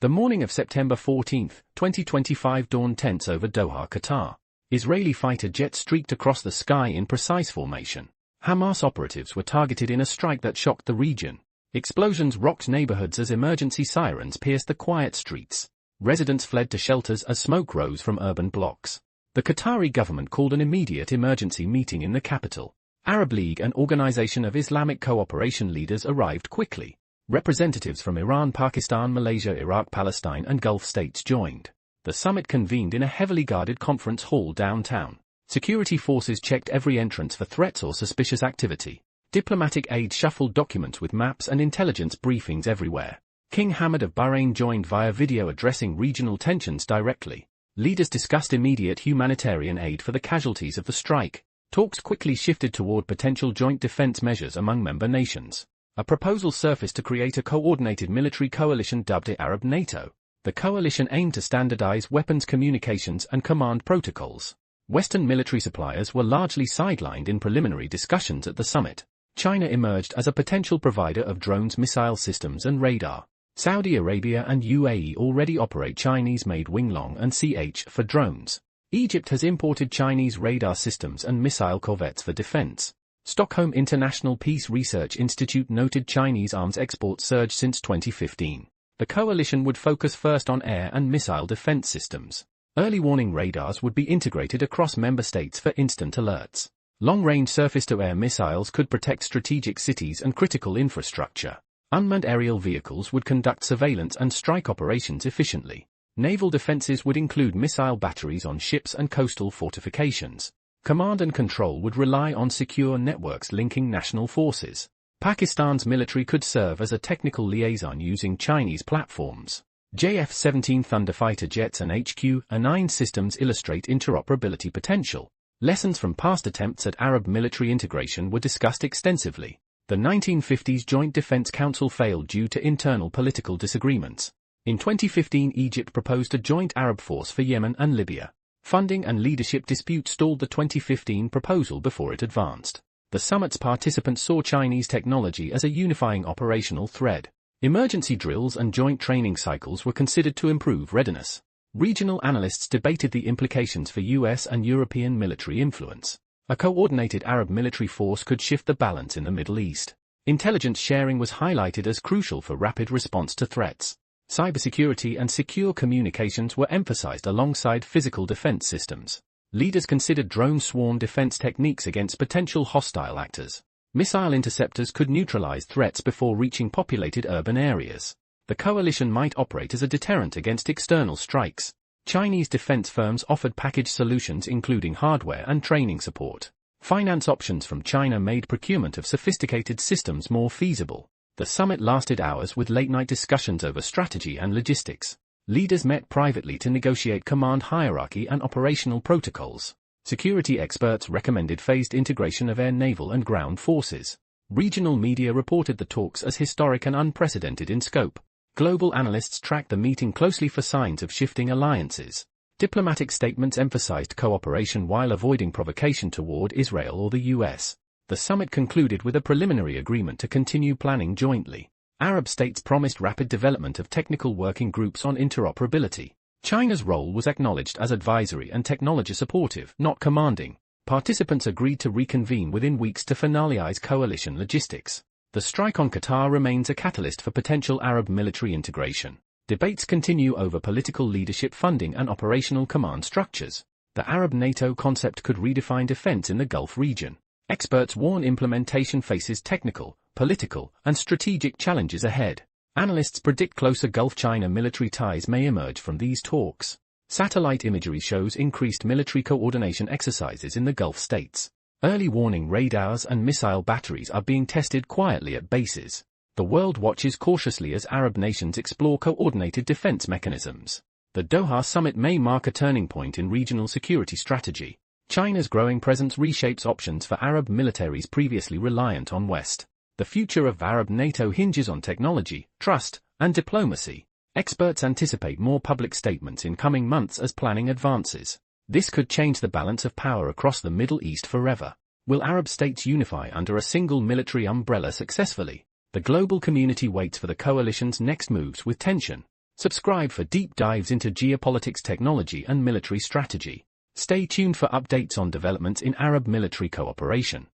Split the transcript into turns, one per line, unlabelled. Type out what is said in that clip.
The morning of September 14, 2025 dawned tense over Doha, Qatar. Israeli fighter jets streaked across the sky in precise formation. Hamas operatives were targeted in a strike that shocked the region. Explosions rocked neighborhoods as emergency sirens pierced the quiet streets. Residents fled to shelters as smoke rose from urban blocks. The Qatari government called an immediate emergency meeting in the capital. Arab League and Organization of Islamic Cooperation leaders arrived quickly. Representatives from Iran, Pakistan, Malaysia, Iraq, Palestine and Gulf states joined. The summit convened in a heavily guarded conference hall downtown. Security forces checked every entrance for threats or suspicious activity. Diplomatic aides shuffled documents with maps and intelligence briefings everywhere. King Hamad of Bahrain joined via video, addressing regional tensions directly. Leaders discussed immediate humanitarian aid for the casualties of the strike. Talks quickly shifted toward potential joint defense measures among member nations. A proposal surfaced to create a coordinated military coalition dubbed the Arab NATO. The coalition aimed to standardize weapons communications and command protocols. Western military suppliers were largely sidelined in preliminary discussions at the summit. China emerged as a potential provider of drones, missile systems and radar. Saudi Arabia and UAE already operate Chinese-made Winglong and CH for drones. Egypt has imported Chinese radar systems and missile corvettes for defense. Stockholm International Peace Research Institute noted Chinese arms exports surged since 2015. The coalition would focus first on air and missile defense systems. Early warning radars would be integrated across member states for instant alerts. Long-range surface-to-air missiles could protect strategic cities and critical infrastructure. Unmanned aerial vehicles would conduct surveillance and strike operations efficiently. Naval defenses would include missile batteries on ships and coastal fortifications. Command and control would rely on secure networks linking national forces. Pakistan's military could serve as a technical liaison using Chinese platforms. JF-17 Thunder fighter jets and HQ-9 systems illustrate interoperability potential. Lessons from past attempts at Arab military integration were discussed extensively. The 1950s Joint Defense Council failed due to internal political disagreements. In 2015, Egypt proposed a joint Arab force for Yemen and Libya. Funding and leadership disputes stalled the 2015 proposal before it advanced. The summit's participants saw Chinese technology as a unifying operational thread. Emergency drills and joint training cycles were considered to improve readiness. Regional analysts debated the implications for US and European military influence. A coordinated Arab military force could shift the balance in the Middle East. Intelligence sharing was highlighted as crucial for rapid response to threats. Cybersecurity and secure communications were emphasized alongside physical defense systems. Leaders considered drone swarm defense techniques against potential hostile actors. Missile interceptors could neutralize threats before reaching populated urban areas. The coalition might operate as a deterrent against external strikes. Chinese defense firms offered packaged solutions including hardware and training support. Finance options from China made procurement of sophisticated systems more feasible. The summit lasted hours with late-night discussions over strategy and logistics. Leaders met privately to negotiate command hierarchy and operational protocols. Security experts recommended phased integration of air, naval and ground forces. Regional media reported the talks as historic and unprecedented in scope. Global analysts tracked the meeting closely for signs of shifting alliances. Diplomatic statements emphasized cooperation while avoiding provocation toward Israel or the US. The summit concluded with a preliminary agreement to continue planning jointly. Arab states promised rapid development of technical working groups on interoperability. China's role was acknowledged as advisory and technology supportive, not commanding. Participants agreed to reconvene within weeks to finalize coalition logistics. The strike on Qatar remains a catalyst for potential Arab military integration. Debates continue over political leadership, funding and operational command structures. The Arab NATO concept could redefine defense in the Gulf region. Experts warn implementation faces technical, political, and strategic challenges ahead. Analysts predict closer Gulf-China military ties may emerge from these talks. Satellite imagery shows increased military coordination exercises in the Gulf states. Early warning radars and missile batteries are being tested quietly at bases. The world watches cautiously as Arab nations explore coordinated defense mechanisms. The Doha summit may mark a turning point in regional security strategy. China's growing presence reshapes options for Arab militaries previously reliant on West. The future of Arab NATO hinges on technology, trust, and diplomacy. Experts anticipate more public statements in coming months as planning advances. This could change the balance of power across the Middle East forever. Will Arab states unify under a single military umbrella successfully? The global community waits for the coalition's next moves with tension. Subscribe for deep dives into geopolitics, technology, and military strategy. Stay tuned for updates on developments in Arab military cooperation.